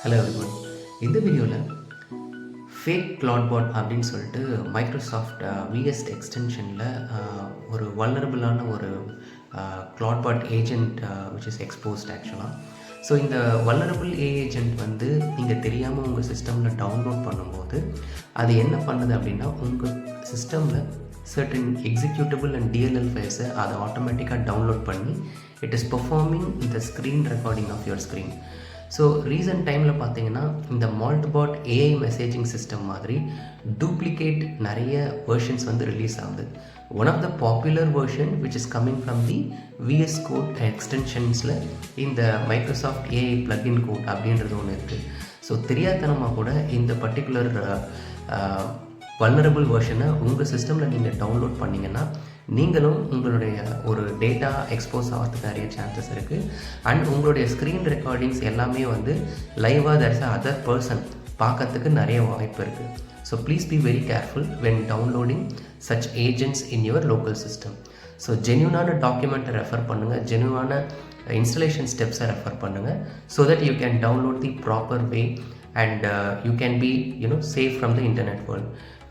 Hello everyone. இந்த வீடியோவில் fake கிளாட்பாட் அப்படின்னு சொல்லிட்டு மைக்ரோசாஃப்ட் விஎஸ் எக்ஸ்டென்ஷனில் ஒரு வல்னரபுளான ஒரு கிளாட்பாட் ஏஜென்ட் விச் இஸ் எக்ஸ்போஸ்ட் ஆக்சுவலாக. ஸோ இந்த வல்னரபுள் ஏஜென்ட் வந்து நீங்கள் தெரியாமல் உங்கள் சிஸ்டமில் டவுன்லோட் பண்ணும்போது அது என்ன பண்ணுது அப்படின்னா உங்கள் சிஸ்டமில் சர்டன் எக்ஸிக்யூட்டபிள் அண்ட் டிஎல்எல் ஃபைல்ஸை அதை ஆட்டோமேட்டிக்காக டவுன்லோட் பண்ணி it is performing the screen recording of your screen. So recent டைமில் பார்த்தீங்கன்னா இந்த மால்ட்பாட் ஏஐ மெசேஜிங் சிஸ்டம் மாதிரி டூப்ளிகேட் நிறைய வெர்ஷன்ஸ் வந்து ரிலீஸ் ஆகுது. One of the popular version which is coming from the VS code எக்ஸ்டென்ஷன்ஸில் இந்த மைக்ரோசாஃப்ட் ஏஐ பிளக்இன் கோட் அப்படின்றது ஒன்று இருக்குது. ஸோ தெரியாதனமாக கூட இந்த பர்டிகுலர் வல்னரபிள் வெர்ஷனை உங்கள் சிஸ்டமில் நீங்கள் டவுன்லோட் பண்ணிங்கன்னா நீங்களும் உங்களுடைய ஒரு டேட்டா எக்ஸ்போஸ் ஆகிறதுக்கு நிறைய சான்சஸ் இருக்குது. அண்ட் உங்களுடைய ஸ்க்ரீன் ரெக்கார்டிங்ஸ் எல்லாமே வந்து லைவாக தட்ஸ் அதர் பர்சன் பார்க்கறதுக்கு நிறைய வாய்ப்பு இருக்குது. So please be very careful when downloading such agents in your local system. So ஜென்யூனான டாக்குமெண்ட்டை ரெஃபர் பண்ணுங்கள், ஜென்யூனான இன்ஸ்டலேஷன் ஸ்டெப்ஸை ரெஃபர் பண்ணுங்கள் so that you can download the proper way and you can be safe from the internet world.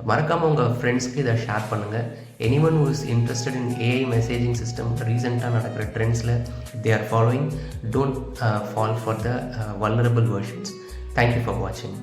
மறக்காமல் உங்கள் ஃப்ரெண்ட்ஸ்க்கு இதை ஷேர் பண்ணுங்கள். anyone who is interested in AI messaging system ரீசெண்டாக நடக்கிற ட்ரெண்ட்ஸில் they are following, don't fall for the vulnerable versions. Thank you for watching.